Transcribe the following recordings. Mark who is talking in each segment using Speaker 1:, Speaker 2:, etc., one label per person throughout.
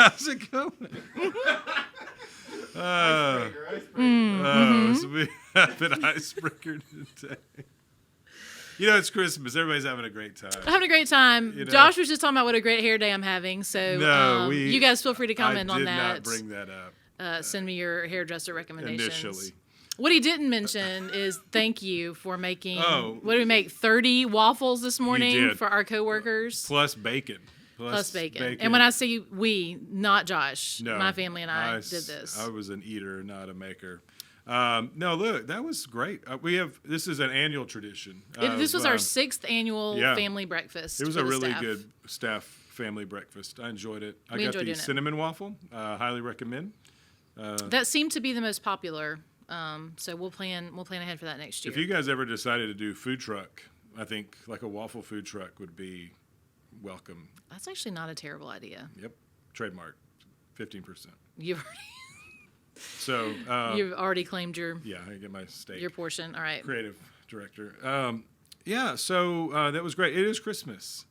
Speaker 1: How's it going? So we have an icebreaker today. You know, it's Christmas. Everybody's having a great time.
Speaker 2: I'm having a great time. You know? Josh was just talking about what a great hair day I'm having. So you guys feel free to comment on that.
Speaker 1: I did not bring that up.
Speaker 2: Send me your hairdresser recommendations.
Speaker 1: Initially.
Speaker 2: What he didn't mention is thank you for making, what did we make, 30 waffles this morning for our coworkers?
Speaker 1: Plus bacon.
Speaker 2: Plus bacon. And when I say we, not Josh, my family and I did this.
Speaker 1: I was an eater, not a maker. No, look, that was great. This is an annual tradition.
Speaker 2: This was our 6th annual family breakfast.
Speaker 1: It was a really good staff family breakfast. I enjoyed it. I got the cinnamon waffle. Highly recommend.
Speaker 2: That seemed to be the most popular. So we'll plan ahead for that next year.
Speaker 1: If you guys ever decided to do food truck, I think like a waffle food truck would be welcome.
Speaker 2: That's actually not a terrible idea.
Speaker 1: Yep. Trademark. 15%.
Speaker 2: You've already claimed your
Speaker 1: I get my steak.
Speaker 2: Your portion. All right.
Speaker 1: Creative director. So that was great. It is Christmas.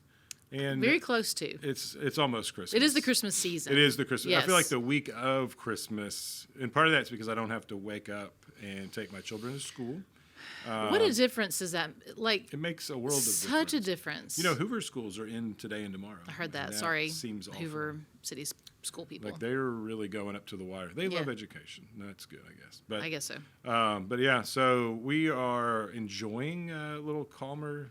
Speaker 1: And
Speaker 2: very close to.
Speaker 1: It's almost Christmas.
Speaker 2: It is the Christmas season.
Speaker 1: It is the Christmas.
Speaker 2: Yes.
Speaker 1: I feel like the week of Christmas, and part of that's because I don't have to wake up and take my children to school.
Speaker 2: What a difference is that? Like,
Speaker 1: it makes a world of difference.
Speaker 2: Such a difference.
Speaker 1: You know, Hoover schools are in today and tomorrow.
Speaker 2: I heard that. Sorry,
Speaker 1: seems awful.
Speaker 2: Hoover City school people.
Speaker 1: Like they're really going up to the wire. They love education. That's good, I guess. But
Speaker 2: I guess so.
Speaker 1: But yeah, so we are enjoying a little calmer.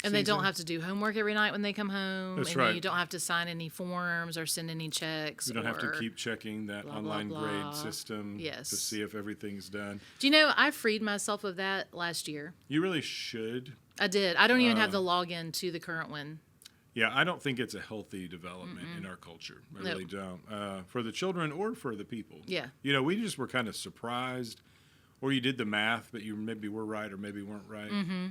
Speaker 2: And they don't have to do homework every night when they come home.
Speaker 1: That's
Speaker 2: and
Speaker 1: right.
Speaker 2: You don't have to sign any forms or send any checks.
Speaker 1: You don't have to keep checking that online grade system to see if everything's done.
Speaker 2: Do you know, I freed myself of that last year.
Speaker 1: You really should.
Speaker 2: I did. I don't even have the login to the current one.
Speaker 1: Yeah, I don't think it's a healthy development in our culture. I really don't. For the children or for the people.
Speaker 2: Yeah.
Speaker 1: You know, we just were kind of surprised. Or you did the math, but you maybe were right or maybe weren't right.
Speaker 2: Mm-hmm.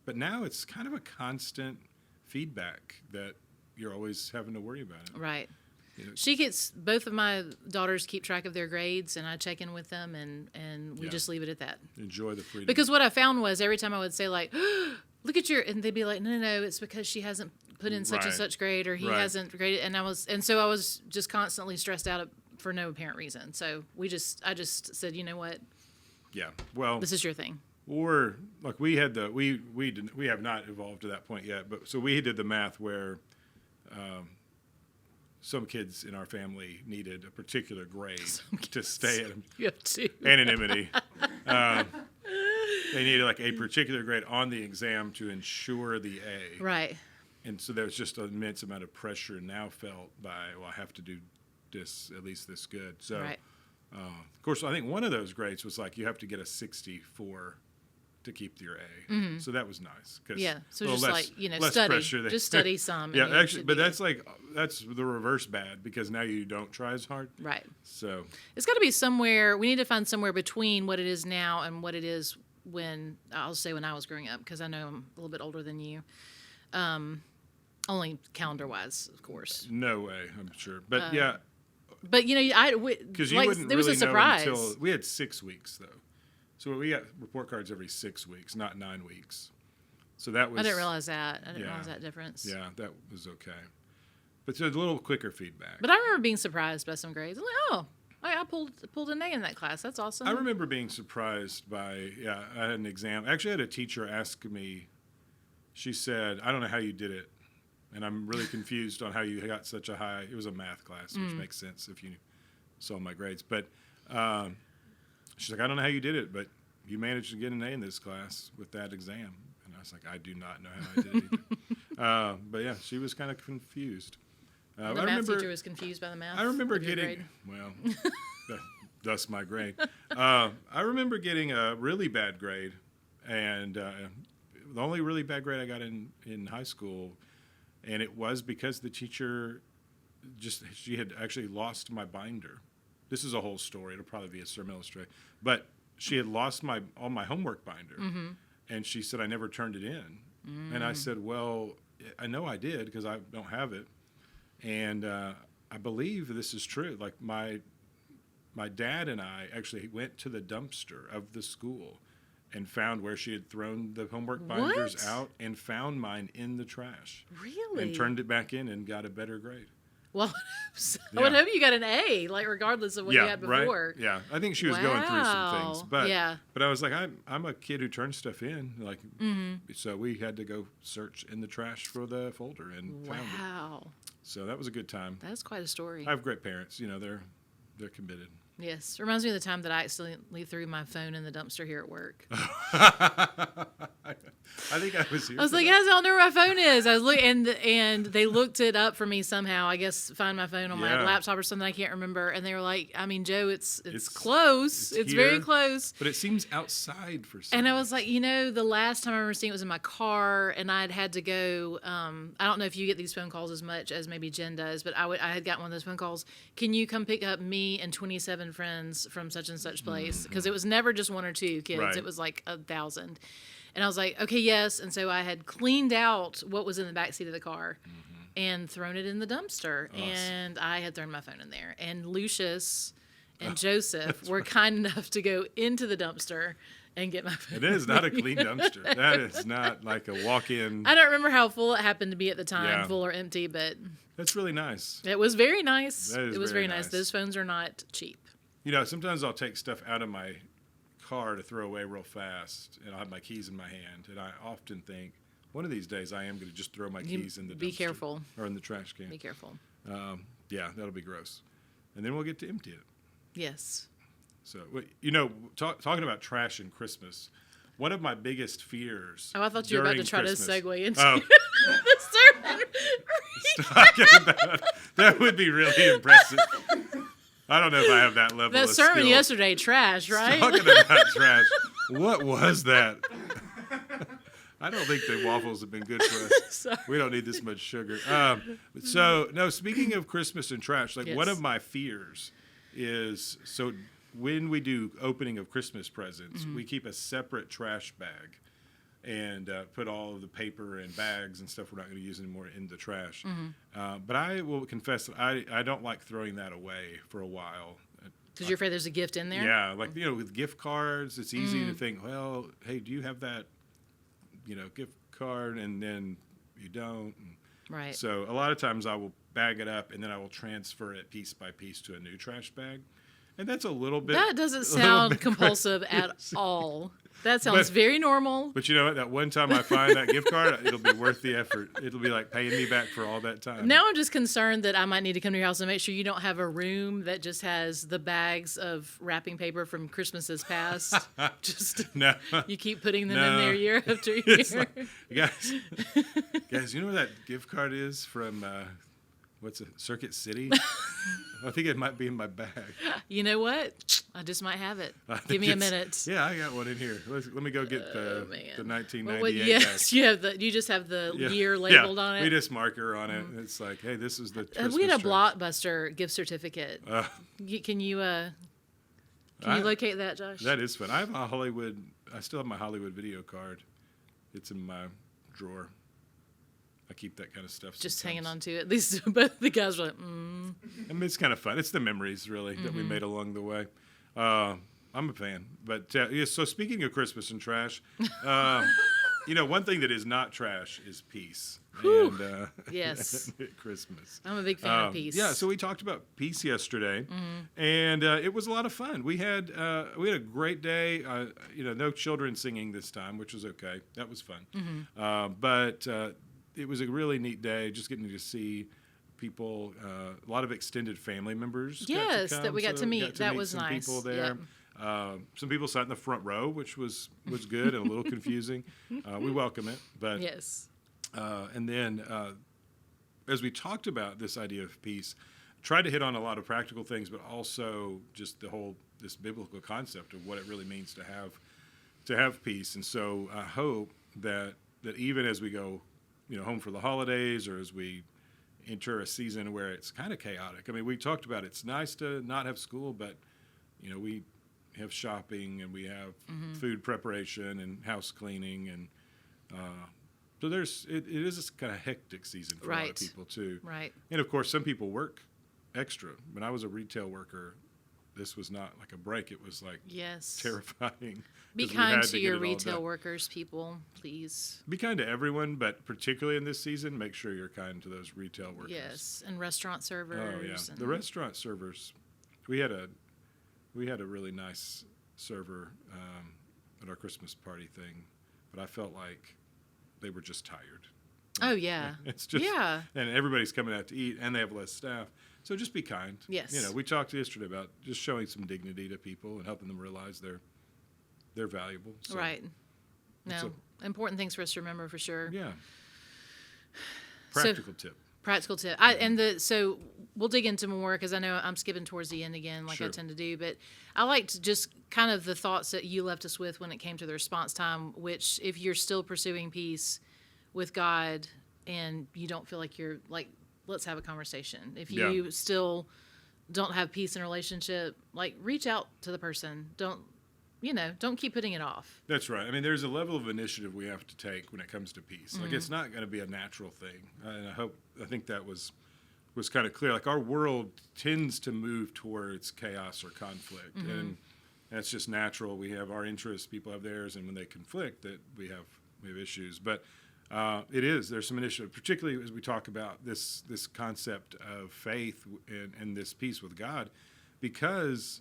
Speaker 1: But now it's kind of a constant feedback that you're always having to worry about it.
Speaker 2: Right. You know, both of my daughters keep track of their grades, and I check in with them, and we just leave it at that.
Speaker 1: Enjoy the freedom.
Speaker 2: Because what I found was every time I would say, like, look at and they'd be like, no, it's because she hasn't put in such and such grade, or he hasn't graded, and so I was just constantly stressed out for no apparent reason. So I just said, you know what?
Speaker 1: Yeah. Well,
Speaker 2: this is your thing.
Speaker 1: Or like we had we have not evolved to that point yet, but so we did the math where some kids in our family needed a particular grade to stay at anonymity. They needed like a particular grade on the exam to ensure the A.
Speaker 2: Right.
Speaker 1: And so there was just an immense amount of pressure now felt by, I have to do this, at least this good. So, of course, I think one of those grades was like you have to get a 64 to keep your A. Mm-hmm. So that was nice.
Speaker 2: So just study. Just study some.
Speaker 1: Yeah, actually, but that's the reverse bad because now you don't try as hard.
Speaker 2: Right.
Speaker 1: So
Speaker 2: it's got to be somewhere. We need to find somewhere between what it is now and what it is when I was growing up, because I know I'm a little bit older than you. Only calendar-wise, of course.
Speaker 1: No way, I'm sure. But
Speaker 2: But because
Speaker 1: you wouldn't
Speaker 2: there was
Speaker 1: really
Speaker 2: a surprise.
Speaker 1: know until we had 6 weeks though. So we got report cards every 6 weeks, not 9 weeks. So that was.
Speaker 2: I didn't realize that. I didn't realize that difference.
Speaker 1: Yeah, that was okay. But so a little quicker feedback.
Speaker 2: But I remember being surprised by some grades. I'm like, I pulled an A in that class. That's awesome.
Speaker 1: I remember being surprised by I had an exam. Actually, I had a teacher ask me. She said, "I don't know how you did it, and I'm really confused on how you got such a high." It was a math class, which makes sense if you saw my grades. But she's like, "I don't know how you did it, but you managed to get an A in this class with that exam." And I was like, "I do not know how I did it either." But yeah, she was kind of confused.
Speaker 2: The math teacher was confused by the math.
Speaker 1: I remember getting thus my grade. I remember getting a really bad grade, and the only really bad grade I got in high school, and it was because the teacher she had actually lost my binder. This is a whole story. It'll probably be a sermon illustrated. But she had lost all my homework binder, and she said I never turned it in. And I said, well, I know I did because I don't have it. And I believe this is true. Like my dad and I actually went to the dumpster of the school and found where she had thrown the homework binders out and found mine in the trash.
Speaker 2: Really?
Speaker 1: And turned it back in and got a better grade.
Speaker 2: Well, I would hope you got an A, like regardless of what you had before.
Speaker 1: Right? Yeah, I think she was going through some things, but I was like, I'm a kid who turns stuff in, like, so we had to go search in the trash for the folder and found it.
Speaker 2: Wow.
Speaker 1: So that was a good time.
Speaker 2: That's quite a story.
Speaker 1: I have great parents. They're committed.
Speaker 2: Yes. Reminds me of the time that I accidentally threw my phone in the dumpster here at work.
Speaker 1: I think I was here.
Speaker 2: I was like, guys, I don't know where my phone is. I was looking, and they looked it up for me somehow. I guess find my phone on my laptop or something. I can't remember. And they were like, I mean, Joe, it's close. It's very close.
Speaker 1: But it seems outside for some
Speaker 2: And I was like, the last time I remember seeing it was in my car, and I'd had to go. I don't know if you get these phone calls as much as maybe Jen does, but I had gotten one of those phone calls. Can you come pick up me and 27 friends from such and such place? Because it was never just one or two kids. Right. It was like 1,000. And I was like, okay, yes. And so I had cleaned out what was in the back seat of the car and thrown it in the dumpster. Awesome. And I had thrown my phone in there. And Lucius and Joseph were kind enough to go into the dumpster and get my phone.
Speaker 1: It is not a clean dumpster. That is not like a walk-in.
Speaker 2: I don't remember how full it happened to be at the time, full or empty, but
Speaker 1: that's really nice.
Speaker 2: It was very nice.
Speaker 1: It was
Speaker 2: very nice. Those phones are not cheap.
Speaker 1: Sometimes I'll take stuff out of my car to throw away real fast, and I have my keys in my hand, and I often think one of these days I am going to just throw my keys in the dumpster.
Speaker 2: Be careful.
Speaker 1: Or in the trash can.
Speaker 2: Be careful.
Speaker 1: That'll be gross. And then we'll get to empty it.
Speaker 2: Yes.
Speaker 1: So, talking about trash and Christmas, one of my biggest fears.
Speaker 2: Oh, I thought you were about to try
Speaker 1: Christmas,
Speaker 2: to segue into
Speaker 1: the sermon. Talking about that would be really impressive. I don't know if I have that level of skill.
Speaker 2: That sermon yesterday, trash, right?
Speaker 1: Talking about trash. What was that? I don't think the waffles have been good for us.
Speaker 2: Sorry.
Speaker 1: We don't need this much sugar. Speaking of Christmas and trash, one of my fears is, when we do opening of Christmas presents, we keep a separate trash bag and put all of the paper and bags and stuff we're not going to use anymore in the trash. But I will confess that I don't like throwing that away for a while.
Speaker 2: Because you're afraid there's a gift in there?
Speaker 1: Yeah, with gift cards, it's easy to think, well, hey, do you have that, gift card? And then you don't.
Speaker 2: Right.
Speaker 1: So a lot of times I will bag it up and then I will transfer it piece by piece to a new trash bag. And that's a little bit...
Speaker 2: That doesn't sound compulsive at all. That sounds very normal.
Speaker 1: But you know what? That one time I find that gift card, it'll be worth the effort. It'll be like paying me back for all that time.
Speaker 2: Now I'm just concerned that I might need to come to your house and make sure you don't have a room that just has the bags of wrapping paper from Christmases past.
Speaker 1: No.
Speaker 2: You keep putting them in there year after year.
Speaker 1: Guys, you know where that gift card is from... Circuit City? I think it might be in my bag.
Speaker 2: You know what? I just might have it. Give me a minute.
Speaker 1: Yeah, I got one in here. Let me go get the 1998
Speaker 2: yes,
Speaker 1: bag.
Speaker 2: you just have the year labeled on it?
Speaker 1: We just marker on it. It's like, hey, this is the Christmas
Speaker 2: we had a
Speaker 1: trash.
Speaker 2: Blockbuster gift certificate. Can you locate that, Josh?
Speaker 1: That is fun. I still have my Hollywood video card. It's in my drawer. I keep that kind of stuff.
Speaker 2: Just hanging on to it. These both the guys were like,
Speaker 1: I mean, it's kind of fun. It's the memories, really, that we made along the way. I'm a fan. But, so speaking of Christmas and trash, one thing that is not trash is peace. And,
Speaker 2: yes.
Speaker 1: at Christmas.
Speaker 2: I'm a big fan of peace.
Speaker 1: Yeah, so we talked about peace yesterday, and it was a lot of fun. We had a great day. No children singing this time, which was okay. That was fun. But it was a really neat day, just getting to see people, a lot of extended family members.
Speaker 2: Yes, that we got to meet. That was
Speaker 1: some
Speaker 2: nice.
Speaker 1: People there. Yep. Some people sat in the front row, which was good and a little confusing. We welcome it. But
Speaker 2: yes.
Speaker 1: And then as we talked about this idea of peace, tried to hit on a lot of practical things, but also just this biblical concept of what it really means to have peace. And so I hope that even as we go, home for the holidays, or as we enter a season where it's kind of chaotic. I mean, we talked about it's nice to not have school, but we have shopping and we have food preparation and house cleaning, and so it is a kind of hectic season for a lot of people too.
Speaker 2: Right.
Speaker 1: And of course, some people work extra. When I was a retail worker, this was not like a break. It was like
Speaker 2: Yes.
Speaker 1: terrifying.
Speaker 2: Be
Speaker 1: 'Cause we
Speaker 2: kind
Speaker 1: had
Speaker 2: to
Speaker 1: get
Speaker 2: your
Speaker 1: it all
Speaker 2: retail
Speaker 1: done.
Speaker 2: workers, people, please.
Speaker 1: Be kind to everyone, but particularly in this season, make sure you're kind to those retail workers.
Speaker 2: Yes, and restaurant servers.
Speaker 1: Oh yeah,
Speaker 2: and
Speaker 1: the restaurant servers. We had a really nice server at our Christmas party thing, but I felt like they were just tired.
Speaker 2: Oh yeah.
Speaker 1: It's just
Speaker 2: yeah.
Speaker 1: and everybody's coming out to eat, and they have less staff. So just be kind.
Speaker 2: Yes.
Speaker 1: You know, we talked yesterday about just showing some dignity to people and helping them realize they're valuable. So,
Speaker 2: Right. No, important things for us to remember for sure.
Speaker 1: Yeah. Practical tip.
Speaker 2: Practical tip. So we'll dig into more because I know I'm skipping towards the end again, like I tend to do. But I liked just kind of the thoughts that you left us with when it came to the response time. Which, if you're still pursuing peace with God and you don't feel like you're like, let's have a conversation. If you still don't have peace in a relationship, like reach out to the person. Don't keep putting it off.
Speaker 1: That's right. I mean, there's a level of initiative we have to take when it comes to peace. Like, it's not going to be a natural thing. And I think that was kind of clear. Like, our world tends to move towards chaos or conflict. And that's just natural. We have our interests, people have theirs, and when they conflict, that we have issues. But there's some initiative, particularly as we talk about this concept of faith and this peace with God, because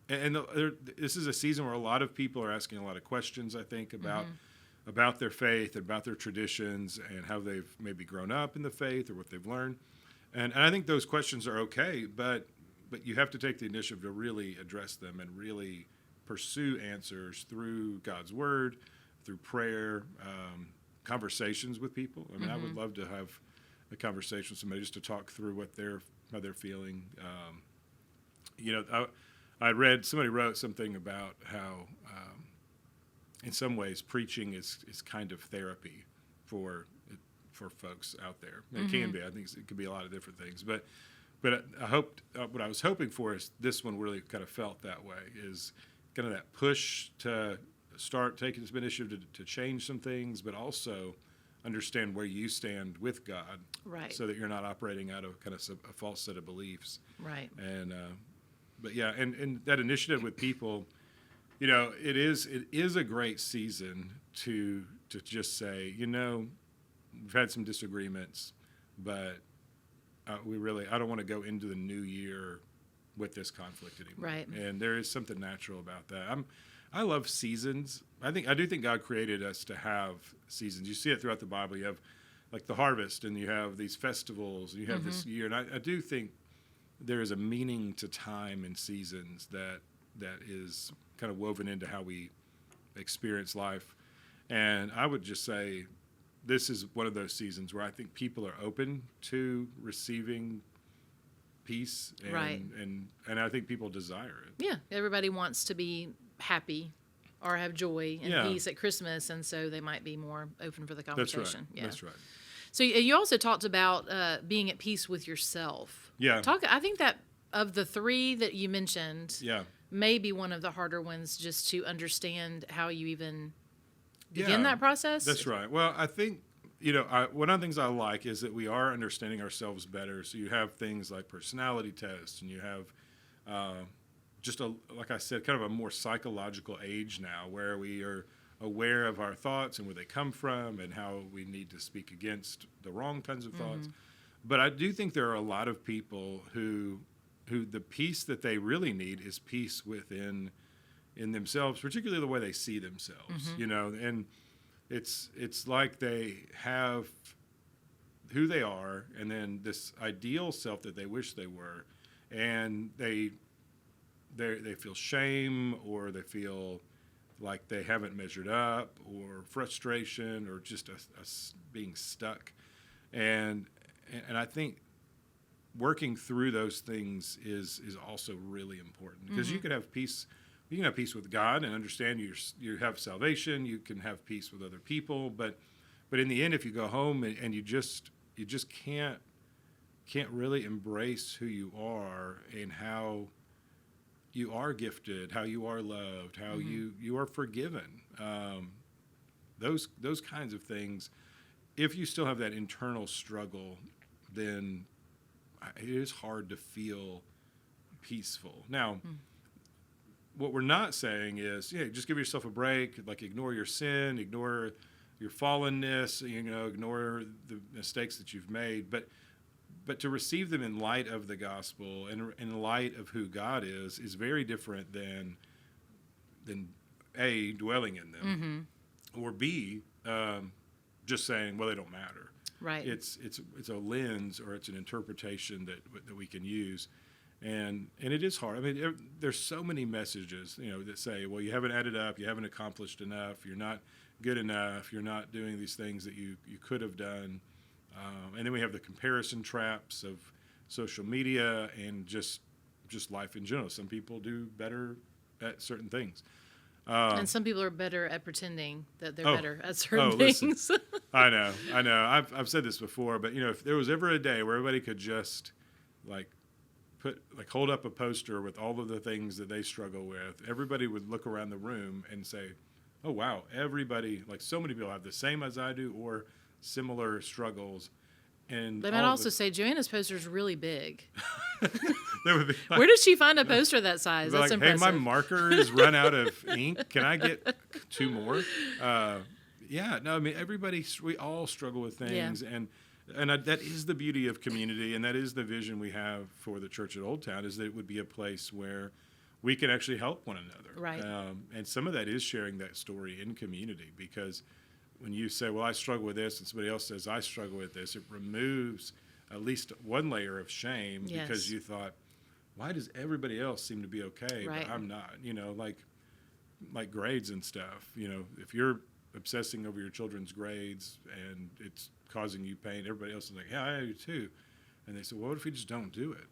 Speaker 1: this is a season where a lot of people are asking a lot of questions, I think, about their faith, about their traditions, and how they've maybe grown up in the faith or what they've learned. And I think those questions are okay, but you have to take the initiative to really address them and really pursue answers through God's word, through prayer, conversations with people. I mean, I would love to have a conversation with somebody just to talk through how they're feeling. I read, somebody wrote something about how, in some ways, preaching is kind of therapy for folks out there. It can be. I think it could be a lot of different things. But I hoped, what I was hoping for is this one really kind of felt that way, is kind of that push to start taking some initiative to change some things, but also understand where you stand with God.
Speaker 2: Right.
Speaker 1: So that you're not operating out of kind of a false set of beliefs.
Speaker 2: Right.
Speaker 1: And but yeah, and that initiative with people, it is a great season to just say, we've had some disagreements, but I don't want to go into the new year with this conflict anymore.
Speaker 2: Right.
Speaker 1: And there is something natural about that. I love seasons. I do think God created us to have seasons. You see it throughout the Bible. You have like the harvest, and you have these festivals, and you have this year. And I do think there is a meaning to time and seasons that is kind of woven into how we experience life. And I would just say this is one of those seasons where I think people are open to receiving peace, and
Speaker 2: Right.
Speaker 1: and I think people desire it.
Speaker 2: Yeah, everybody wants to be happy or have joy and peace at Christmas, and so they might be more open for the
Speaker 1: That's
Speaker 2: conversation.
Speaker 1: right.
Speaker 2: Yeah.
Speaker 1: That's right.
Speaker 2: So you also talked about being at peace with yourself.
Speaker 1: Yeah.
Speaker 2: I think that of the three that you mentioned,
Speaker 1: Yeah.
Speaker 2: may be one of the harder ones, just to understand how you even begin that process.
Speaker 1: That's right. Well, I think, one of the things I like is that we are understanding ourselves better. So you have things like personality tests, and you have like I said, kind of a more psychological age now, where we are aware of our thoughts and where they come from and how we need to speak against the wrong kinds of thoughts. But I do think there are a lot of people who the peace that they really need is peace in themselves, particularly the way they see themselves, and it's like they have who they are, and then this ideal self that they wish they were, and they feel shame, or they feel like they haven't measured up, or frustration, or just a being stuck, and I think working through those things is also really important, because you can have peace. You can have peace with God and understand you have salvation. You can have peace with other people, but in the end, if you go home and you just can't really embrace who you are and how you are gifted, how you are loved, how you are forgiven, those kinds of things. If you still have that internal struggle, then it is hard to feel peaceful. Now, what we're not saying is, just give yourself a break, like ignore your sin, ignore your fallenness, ignore the mistakes that you've made, but to receive them in light of the gospel and in light of who God is very different than A, dwelling in them, or B, just saying, well, they don't matter.
Speaker 2: Right.
Speaker 1: It's a lens, or it's an interpretation that we can use. And it is hard. I mean, there's so many messages, that say, well, you haven't added up, you haven't accomplished enough, you're not good enough, you're not doing these things that you could have done. And then we have the comparison traps of social media and just life in general. Some people do better at certain things.
Speaker 2: And some people are better at pretending that they're better at certain things.
Speaker 1: I know. I've said this before, but if there was ever a day where everybody could just hold up a poster with all of the things that they struggle with, everybody would look around the room and say, "Oh wow, everybody, so many people have the same as I do or similar struggles." And
Speaker 2: they might also say, "Joanna's poster is really big."
Speaker 1: Would be
Speaker 2: where did she find a poster that size? That's impressive.
Speaker 1: Hey, my marker has run out of ink. Can I get 2 more? We all struggle with things, and that is the beauty of community, and that is the vision we have for the church at Old Town, is that it would be a place where we can actually help one another.
Speaker 2: Right.
Speaker 1: And some of that is sharing that story in community, because when you say, well, I struggle with this, and somebody else says, I struggle with this, it removes at least one layer of shame. Yes. Because you thought, why does everybody else seem to be okay,
Speaker 2: right.
Speaker 1: but I'm not? Like grades and stuff. If you're obsessing over your children's grades and it's causing you pain, everybody else is like, yeah, I do too. And they say, well, what if we just don't do it?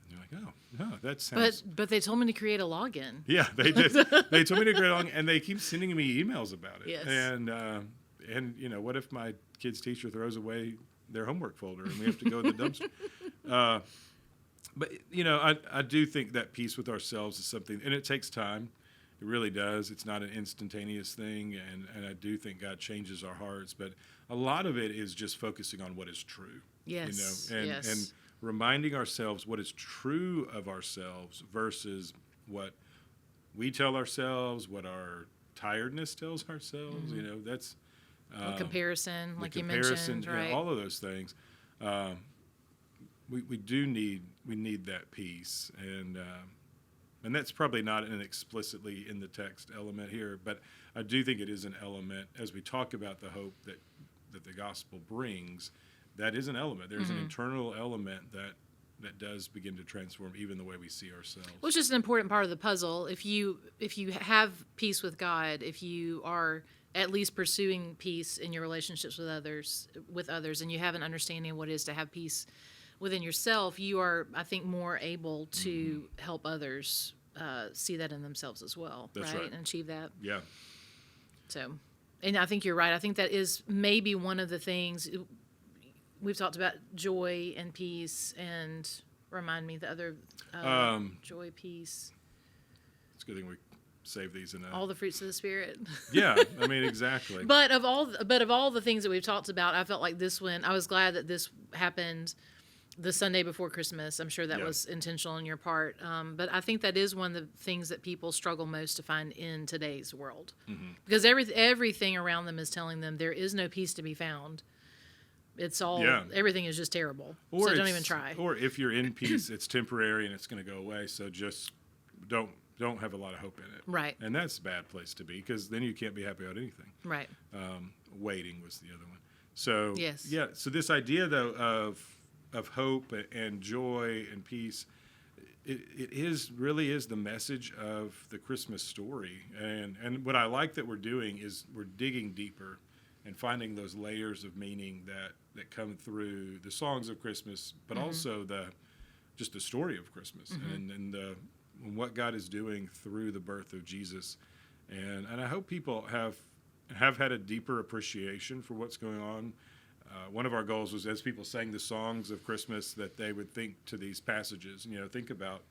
Speaker 1: And you're like, oh, no, that sounds...
Speaker 2: But they told me to create a login.
Speaker 1: Yeah, they did. They told me to create a login, and they keep sending me emails about it.
Speaker 2: Yes.
Speaker 1: And what if my kid's teacher throws away their homework folder and we have to go in the dumpster? But I do think that peace with ourselves is something, and it takes time. It really does. It's not an instantaneous thing, and I do think God changes our hearts. But a lot of it is just focusing on what is true.
Speaker 2: Yes.
Speaker 1: And reminding ourselves what is true of ourselves versus what we tell ourselves, what our tiredness tells ourselves. That's
Speaker 2: comparison, like you mentioned, right?
Speaker 1: All of those things. We need that peace, and that's probably not an explicitly in the text element here, but I do think it is an element as we talk about the hope that the gospel brings. That is an element. There's an internal element that does begin to transform even the way we see ourselves.
Speaker 2: Well, it's just an important part of the puzzle. If you have peace with God, if you are at least pursuing peace in your relationships with others, and you have an understanding of what it is to have peace within yourself, you are, I think, more able to help others see that in themselves as well.
Speaker 1: That's right.
Speaker 2: And achieve that.
Speaker 1: Yeah.
Speaker 2: So, and I think you're right. I think that is maybe one of the things we've talked about: joy and peace, and remind me the other joy, peace.
Speaker 1: It's a good thing we save these in
Speaker 2: all the fruits of the Spirit.
Speaker 1: Yeah, I mean, exactly.
Speaker 2: But of all the things that we've talked about, I felt like this one, I was glad that this happened the Sunday before Christmas. I'm sure that was intentional on your part. But I think that is one of the things that people struggle most to find in today's world. Because everything around them is telling them there is no peace to be found. It's all, everything is just terrible. So don't even try.
Speaker 1: Or if you're in peace, it's temporary and it's going to go away. So just don't have a lot of hope in it.
Speaker 2: Right.
Speaker 1: And that's a bad place to be, because then you can't be happy about anything.
Speaker 2: Right.
Speaker 1: Waiting was the other one. So,
Speaker 2: yes.
Speaker 1: Yeah. So this idea, though, of hope and joy and peace, it really is the message of the Christmas story. And what I like that we're doing is we're digging deeper and finding those layers of meaning that come through the songs of Christmas, but also the story of Christmas and what God is doing through the birth of Jesus. And I hope people have had a deeper appreciation for what's going on. One of our goals was, as people sang the songs of Christmas, that they would think to these passages, think about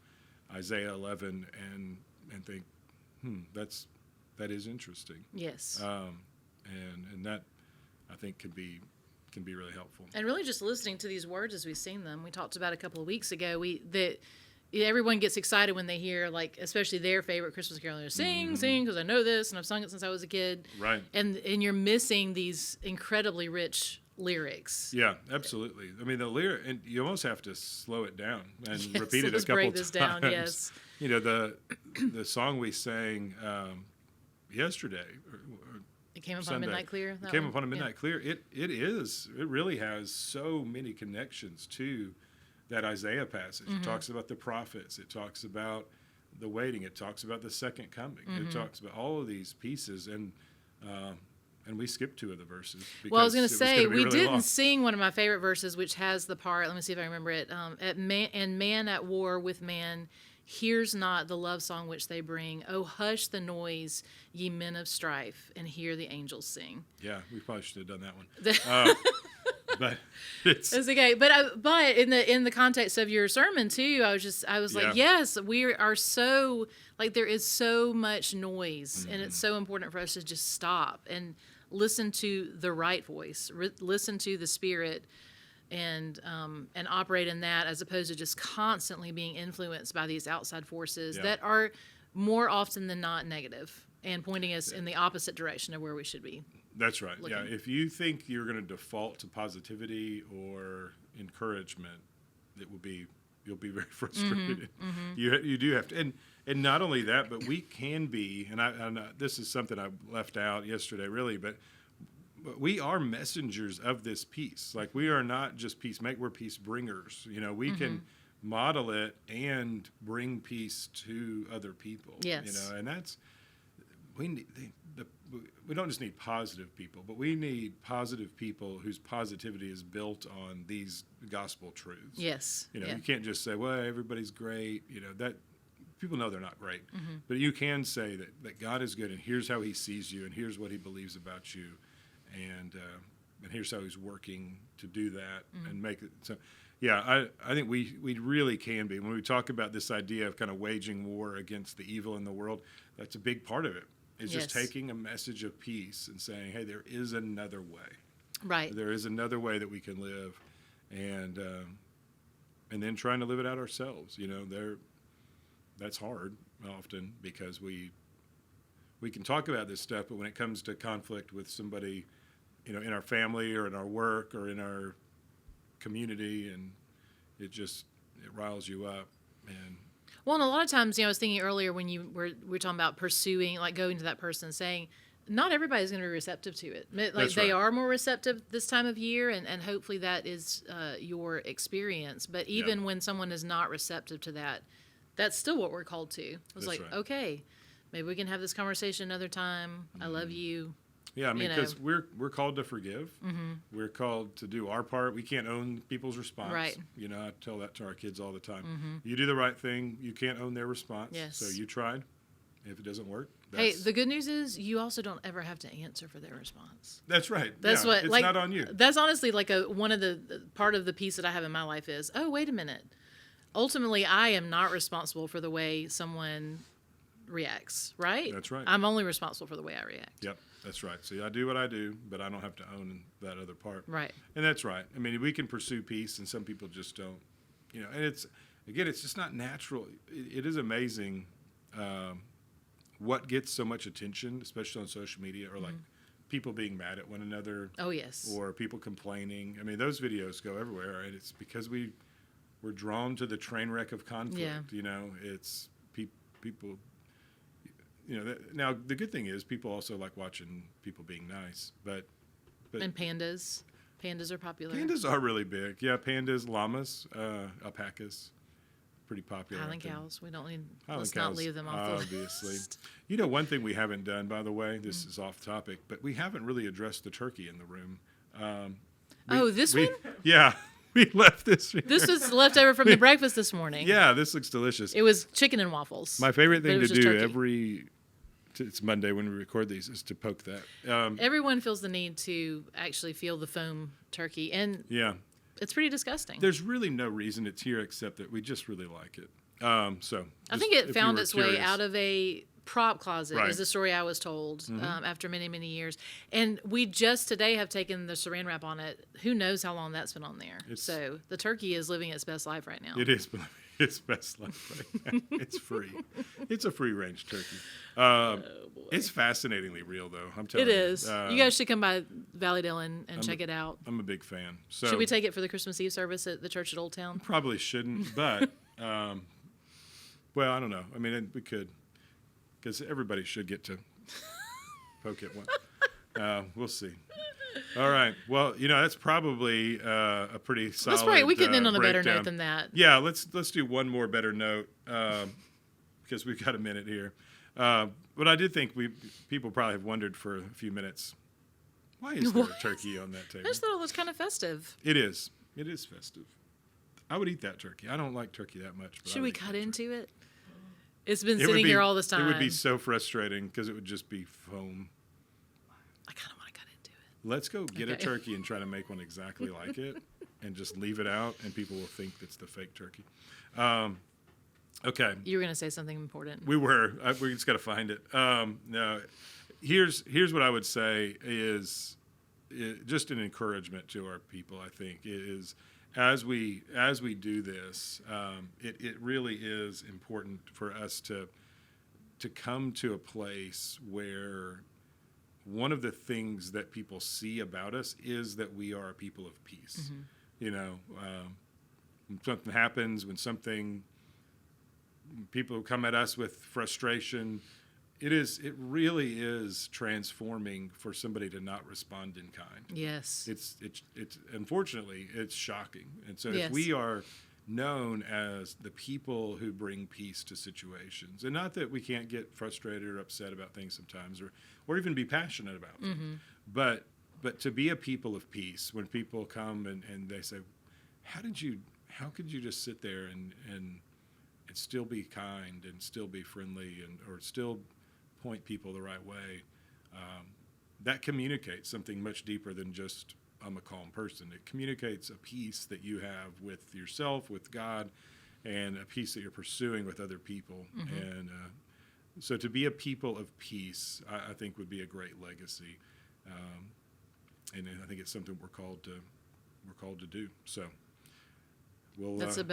Speaker 1: Isaiah 11 and think, that is interesting.
Speaker 2: Yes.
Speaker 1: And that, I think, can be really helpful.
Speaker 2: And really just listening to these words as we sing them. We talked about a couple of weeks ago, that everyone gets excited when they hear, like, especially their favorite Christmas carol. They're sing, because I know this, and I've sung it since I was a kid.
Speaker 1: Right.
Speaker 2: And you're missing these incredibly rich lyrics.
Speaker 1: Yeah, absolutely. I mean, the lyric, and you almost have to slow it down and
Speaker 2: Yes,
Speaker 1: repeat it a
Speaker 2: let's
Speaker 1: couple
Speaker 2: break this
Speaker 1: times.
Speaker 2: down, yes.
Speaker 1: You know, the song we sang yesterday, or
Speaker 2: It came upon
Speaker 1: Sunday.
Speaker 2: midnight clear.
Speaker 1: It came upon a midnight clear. It really has so many connections to that Isaiah passage. It talks about the prophets. It talks about the waiting. It talks about the second coming. It talks about all of these pieces, and we skipped 2 of the verses.
Speaker 2: Well, I was going to say, we
Speaker 1: really
Speaker 2: didn't
Speaker 1: long.
Speaker 2: sing one of my favorite verses, which has the part, let me see if I remember it, and man at war with man hears not the love song which they bring. Oh, hush the noise, ye men of strife, and hear the angels sing.
Speaker 1: Yeah, we probably should have done that one. But it's
Speaker 2: okay. But in the context of your sermon too, I was like, yes, we are so, like, there is so much noise, and it's so important for us to just stop and listen to the right voice, listen to the Spirit, and operate in that, as opposed to just constantly being influenced by these outside forces that are more often than not negative and pointing us in the opposite direction of where we should be.
Speaker 1: That's right.
Speaker 2: looking.
Speaker 1: Yeah, if you think you're going to default to positivity or encouragement, you'll be very frustrated. You do have to, and not only that, but we can be, and this is something I left out yesterday, really, but we are messengers of this peace. Like, we are not just we're peace bringers. You know, we can model it and bring peace to other people.
Speaker 2: Yes.
Speaker 1: You know, and that's, we don't just need positive people, but we need positive people whose positivity is built on these gospel truths.
Speaker 2: Yes.
Speaker 1: You know, you can't just say, well, everybody's great. You know, that people know they're not great. But you can say that God is good, and here's how he sees you, and here's what he believes about you, and here's how he's working to do that and make it. So, yeah, I think we really can be. When we talk about this idea of kind of waging war against the evil in the world, that's a big part of it. It's just taking a message of peace and saying, hey, there is another way.
Speaker 2: Right.
Speaker 1: There is another way that we can live, and then trying to live it out ourselves. You know, that's hard often, because we can talk about this stuff, but when it comes to conflict with somebody, you know, in our family or in our work or in our community, and it riles you up. And
Speaker 2: well, and a lot of times, you know, I was thinking earlier when we were talking about pursuing, like, going to that person and saying, not everybody's going to be receptive to it. Like,
Speaker 1: That's
Speaker 2: they
Speaker 1: right.
Speaker 2: are more receptive this time of year, and hopefully that is your experience. But even when someone is not receptive to that, that's still what we're called to. It was
Speaker 1: That's
Speaker 2: like,
Speaker 1: right.
Speaker 2: okay, maybe we can have this conversation another time. I love you.
Speaker 1: yeah, I mean,
Speaker 2: you know.
Speaker 1: because we're called to forgive. We're called to do our part. We can't own people's response.
Speaker 2: Right.
Speaker 1: You know, I tell that to our kids all the time. You do the right thing. You can't own their response.
Speaker 2: Yes.
Speaker 1: So you tried. If it doesn't work,
Speaker 2: Hey, the good news is you also don't ever have to answer for their response.
Speaker 1: that's right.
Speaker 2: That's
Speaker 1: Yeah,
Speaker 2: what,
Speaker 1: it's
Speaker 2: like,
Speaker 1: not on you.
Speaker 2: That's honestly like one of the part of the piece that I have in my life is, oh, wait a minute. Ultimately, I am not responsible for the way someone reacts, right?
Speaker 1: That's right.
Speaker 2: I'm only responsible for the way I react.
Speaker 1: Yep, that's right. See, I do what I do, but I don't have to own that other part.
Speaker 2: Right.
Speaker 1: And that's right. I mean, we can pursue peace, and some people just don't. You know, and it's just not natural. It is amazing what gets so much attention, especially on social media, or like people being mad at one another.
Speaker 2: Oh, yes.
Speaker 1: Or people complaining. I mean, those videos go everywhere, and it's because we're drawn to the train wreck of conflict.
Speaker 2: Yeah.
Speaker 1: You know, it's people. You know, now the good thing is people also like watching people being nice, but
Speaker 2: And pandas. Pandas are popular.
Speaker 1: pandas are really big. Yeah, pandas, llamas, alpacas, pretty popular.
Speaker 2: Highland
Speaker 1: I think.
Speaker 2: cows. We don't need.
Speaker 1: Highland
Speaker 2: Let's
Speaker 1: cows,
Speaker 2: not leave them off the
Speaker 1: obviously.
Speaker 2: list.
Speaker 1: You know, one thing we haven't done, by the way, this is off topic, but we haven't really addressed the turkey in the room.
Speaker 2: This one?
Speaker 1: Yeah, we left this.
Speaker 2: This was left over from the breakfast this morning.
Speaker 1: Yeah, this looks delicious.
Speaker 2: It was chicken and waffles.
Speaker 1: My favorite
Speaker 2: but it
Speaker 1: thing to
Speaker 2: was just
Speaker 1: do
Speaker 2: turkey.
Speaker 1: it's Monday when we record these, is to poke that.
Speaker 2: Everyone feels the need to actually feel the foam turkey, and
Speaker 1: Yeah.
Speaker 2: it's pretty disgusting.
Speaker 1: There's really no reason it's here except that we just really like it.
Speaker 2: I think it found its way out of a prop closet,
Speaker 1: Right.
Speaker 2: is the story I was told, after many, many years. And we just today have taken the saran wrap on it. Who knows how long that's been on there. So the turkey is living its best life right now.
Speaker 1: It is. It's best left right. It's free. It's a free range turkey. It's fascinatingly real, though. I'm telling
Speaker 2: It
Speaker 1: you.
Speaker 2: is. You guys should come by Valley Dillon and check it out.
Speaker 1: I'm a big fan. So
Speaker 2: Should we take it for the Christmas Eve service at the church at Old Town?
Speaker 1: probably shouldn't, but well, I don't know. I mean, we could, because everybody should get to poke at one. We'll see. All right. Well, that's probably a pretty solid.
Speaker 2: We can end on a better
Speaker 1: breakdown.
Speaker 2: note than that.
Speaker 1: Yeah, let's do one more better note because we've got a minute here. But I did think people probably have wondered for a few minutes, why is there a turkey on that
Speaker 2: I
Speaker 1: table?
Speaker 2: just thought it was kind of festive.
Speaker 1: It is. It is festive. I would eat that turkey. I don't like turkey that much. But
Speaker 2: Should
Speaker 1: I
Speaker 2: we
Speaker 1: would eat
Speaker 2: cut
Speaker 1: that
Speaker 2: into it? It's been
Speaker 1: turkey.
Speaker 2: sitting here all this time.
Speaker 1: It would be so frustrating because it would just be foam.
Speaker 2: I kind of want to cut into it.
Speaker 1: Let's go get a
Speaker 2: Okay.
Speaker 1: turkey and try to make one exactly like it and just leave it out, and people will think it's the fake turkey. Okay.
Speaker 2: You were going to say something important.
Speaker 1: We just got to find it. No, here's what I would say is just an encouragement to our people. I think is as we do this, it really is important for us to come to a place where one of the things that people see about us is that we are a people of peace. When something happens, people come at us with frustration, it really is transforming for somebody to not respond in kind.
Speaker 2: Yes.
Speaker 1: It's unfortunately it's shocking. And so
Speaker 2: Yes.
Speaker 1: if we are known as the people who bring peace to situations, and not that we can't get frustrated or upset about things sometimes, or even be passionate about them, but to be a people of peace, when people come and they say, how could you just sit there and still be kind and still be friendly or still point people the right way, that communicates something much deeper than just I'm a calm person. It communicates a peace that you have with yourself, with God, and a peace that you're pursuing with other people. And so to be a people of peace, I think would be a great legacy, and I think it's something we're called to do. So.
Speaker 2: That's a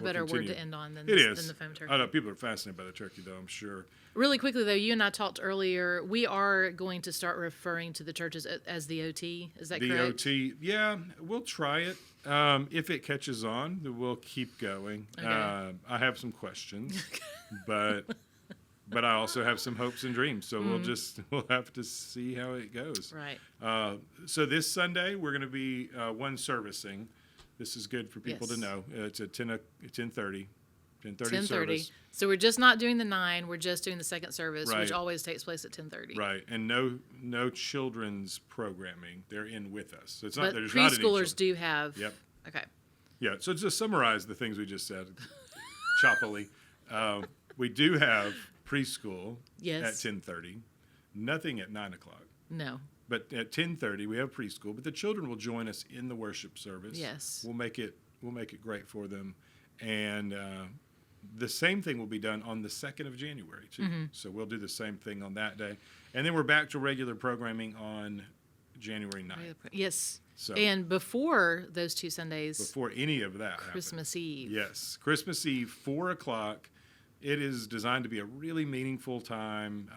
Speaker 2: better word
Speaker 1: continue.
Speaker 2: to end on than
Speaker 1: It is.
Speaker 2: than the foam turkey.
Speaker 1: I know people are fascinated by the turkey, though, I'm sure.
Speaker 2: Really quickly, though, you and I talked earlier. We are going to start referring to the churches as the OT. Is that
Speaker 1: The
Speaker 2: correct?
Speaker 1: OT, yeah, we'll try it. If it catches on, then we'll keep going.
Speaker 2: Okay.
Speaker 1: I have some questions, but I also have some hopes and dreams. So we'll have to see how it goes.
Speaker 2: Right.
Speaker 1: So this Sunday we're going to be one servicing. This is good for people to
Speaker 2: Yes.
Speaker 1: know. It's at 10:30
Speaker 2: 10:30.
Speaker 1: service.
Speaker 2: So we're just not doing the 9. We're just doing the second service,
Speaker 1: Right.
Speaker 2: which always takes place at 10:30.
Speaker 1: Right, and no children's programming. They're in with us. So it's not.
Speaker 2: But
Speaker 1: There's not any
Speaker 2: preschoolers
Speaker 1: children.
Speaker 2: do have.
Speaker 1: Yep.
Speaker 2: Okay.
Speaker 1: Yeah. So just summarize the things we just said, choppily. We do have preschool
Speaker 2: Yes.
Speaker 1: at 10:30. Nothing at 9:00.
Speaker 2: No.
Speaker 1: But at 10:30 we have preschool. But the children will join us in the worship service.
Speaker 2: Yes.
Speaker 1: We'll make it great for them, and the same thing will be done on the 2nd of January too. So we'll do the same thing on that day, and then we're back to regular programming on January 9th.
Speaker 2: Yes.
Speaker 1: So
Speaker 2: And before those 2 Sundays,
Speaker 1: before any of that
Speaker 2: Christmas
Speaker 1: happens.
Speaker 2: Eve.
Speaker 1: Yes, Christmas Eve, 4:00. It is designed to be a really meaningful time,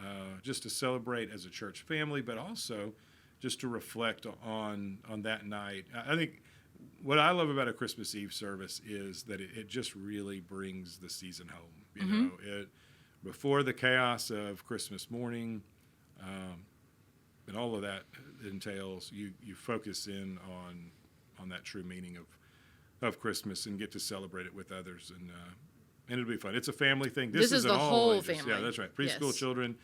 Speaker 1: just to celebrate as a church family, but also just to reflect on that night. I think what I love about a Christmas Eve service is that it just really brings the season home. You know, before the chaos of Christmas morning, and all of that entails, you focus in on that true meaning of Christmas and get to celebrate it with others, and it'll be fun. It's a family thing.
Speaker 2: This is
Speaker 1: an
Speaker 2: the
Speaker 1: all
Speaker 2: whole
Speaker 1: ages.
Speaker 2: family.
Speaker 1: Yeah, that's right. Preschool
Speaker 2: Yes.
Speaker 1: children,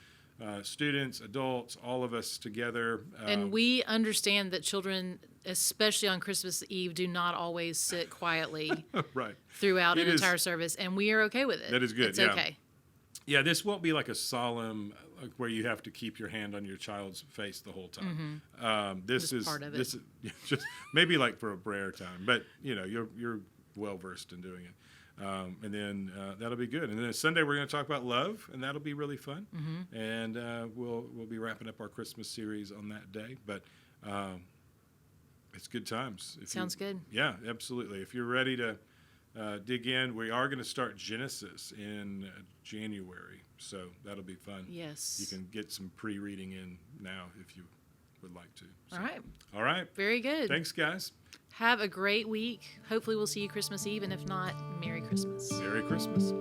Speaker 1: students, adults, all of us together.
Speaker 2: And we understand that children, especially on Christmas Eve, do not always sit quietly
Speaker 1: right.
Speaker 2: throughout
Speaker 1: It
Speaker 2: an
Speaker 1: is-
Speaker 2: entire service, and we are okay with it.
Speaker 1: That is good,
Speaker 2: It's
Speaker 1: yeah.
Speaker 2: okay.
Speaker 1: Yeah, this won't be like a solemn, like where you have to keep your hand on your child's face the whole time. This
Speaker 2: Just
Speaker 1: is
Speaker 2: part of it.
Speaker 1: this is just maybe like for a prayer time, but you're well versed in doing it. And then that'll be good. And then Sunday we're going to talk about love, and that'll be really fun. And we'll be wrapping up our Christmas series on that day. But it's good times.
Speaker 2: Sounds good.
Speaker 1: Yeah, absolutely. If you're ready to dig in. We are going to start Genesis in January, so that'll be fun.
Speaker 2: Yes.
Speaker 1: You can get some pre-reading in now if you would like to. So.
Speaker 2: All right.
Speaker 1: All right.
Speaker 2: Very good.
Speaker 1: Thanks, guys.
Speaker 2: Have a great week. Hopefully we'll see you Christmas Eve, and if not, Merry Christmas.
Speaker 1: Merry Christmas.